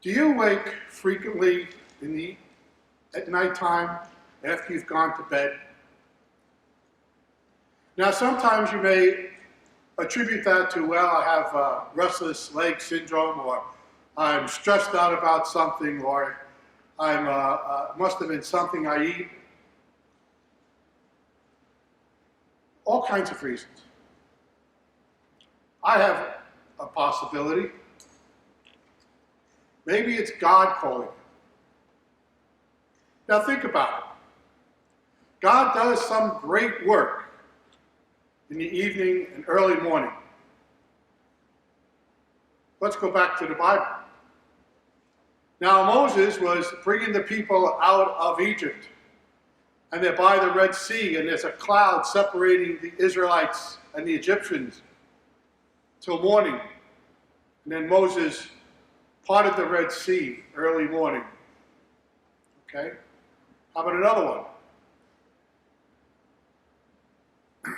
Do you wake frequently at nighttime after you've gone to bed? Now, sometimes you may attribute that to, well, I have restless leg syndrome, or I'm stressed out about something, or I'm must have been something I eat. All kinds of reasons. I have a possibility. Maybe it's God calling you. Now think about it. God does some great work in the evening and early morning. Let's go back to the Bible. Now Moses was bringing the people out of Egypt, and they're by the Red Sea, and there's a cloud separating the Israelites and the Egyptians till morning. And then Moses parted the Red Sea early morning. Okay? How about another one?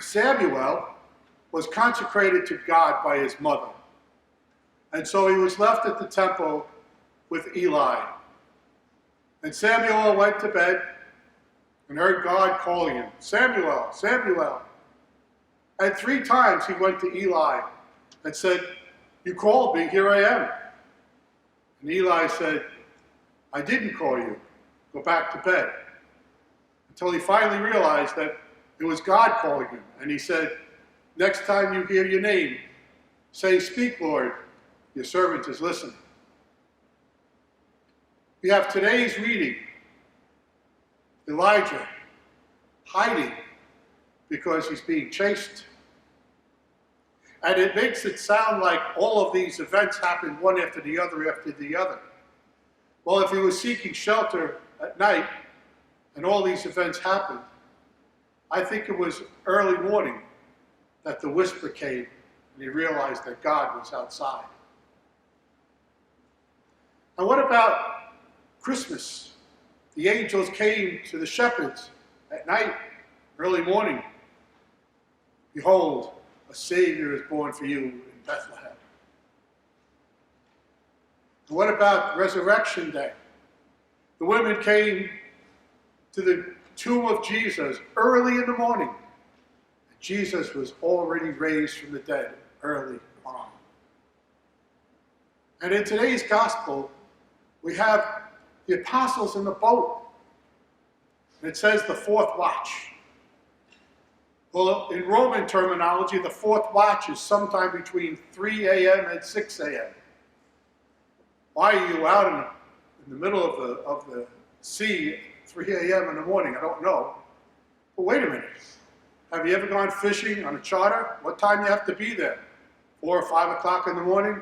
Samuel was consecrated to God by his mother. And so he was left at the temple with Eli. And Samuel went to bed and heard God calling him, Samuel, Samuel. And 3 times he went to Eli and said, you called me, here I am. And Eli said, I didn't call you, go back to bed. Until he finally realized that it was God calling him. And he said, next time you hear your name, say, speak, Lord, your servant is listening. We have today's reading, Elijah hiding because he's being chased. And it makes it sound like all of these events happened one after the other after the other. Well, if he was seeking shelter at night and all these events happened, I think it was early morning that the whisper came and he realized that God was outside. And what about Christmas? The angels came to the shepherds at night, early morning. Behold, a Savior is born for you in Bethlehem. And what about Resurrection Day? The women came to the tomb of Jesus early in the morning. Jesus was already raised from the dead early on. And in today's gospel, we have the apostles in the boat. And it says the fourth watch. Well, in Roman terminology, the fourth watch is sometime between 3 a.m. and 6 a.m. Why are you out in the middle of the sea at 3 a.m. in the morning? I don't know. But wait a minute. Have you ever gone fishing on a charter? What time do you have to be there? 4 or 5 o'clock in the morning?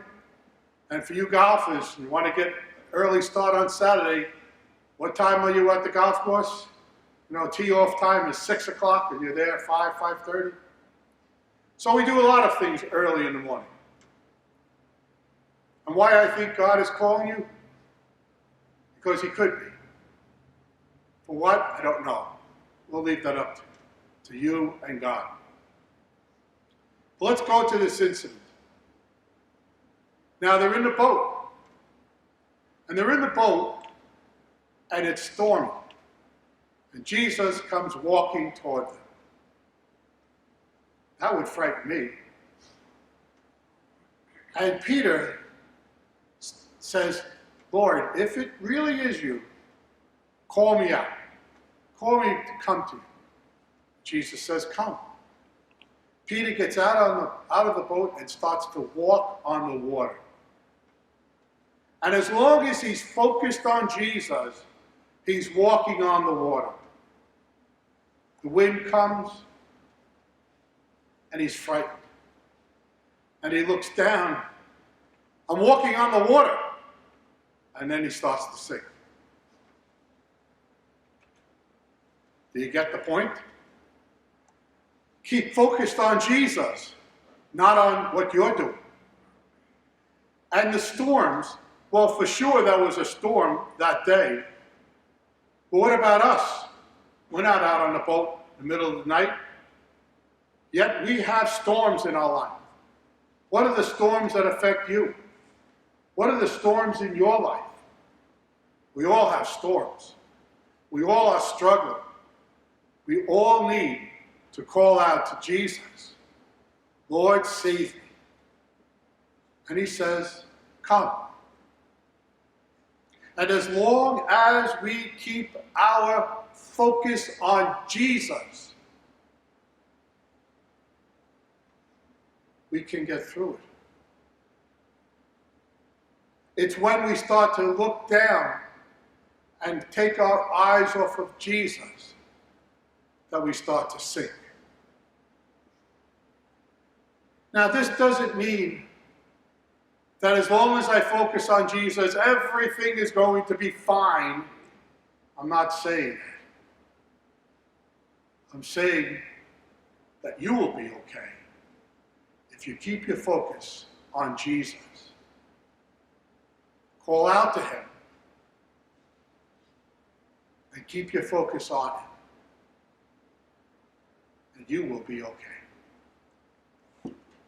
And for you golfers, you want to get an early start on Saturday, what time are you at the golf course? You know, tee-off time is 6 o'clock and you're there at 5:30. So we do a lot of things early in the morning. And why I think God is calling you? Because he could be. For what? I don't know. We'll leave that up to you and God. But let's go to this incident. Now they're in the boat. And they're in the boat and it's stormy. And Jesus comes walking toward them. That would frighten me. And Peter says, Lord, if it really is you, call me out. Call me to come to you. Jesus says, come. Peter gets out of the boat and starts to walk on the water. And as long as he's focused on Jesus, he's walking on the water. The wind comes, and he's frightened. And he looks down. I'm walking on the water. And then he starts to sink. Do you get the point? Keep focused on Jesus, not on what you're doing. And the storms, well, for sure there was a storm that day. But what about us? We're not out on the boat in the middle of the night. Yet we have storms in our life. What are the storms that affect you? What are the storms in your life? We all have storms. We all are struggling. We all need to call out to Jesus, Lord, save me. And he says, come. And as long as we keep our focus on Jesus, we can get through it. It's when we start to look down and take our eyes off of Jesus that we start to sink. Now, this doesn't mean that as long as I focus on Jesus, everything is going to be fine. I'm not saying that. I'm saying that you will be okay if you keep your focus on Jesus. Call out to him and keep your focus on him, and you will be okay.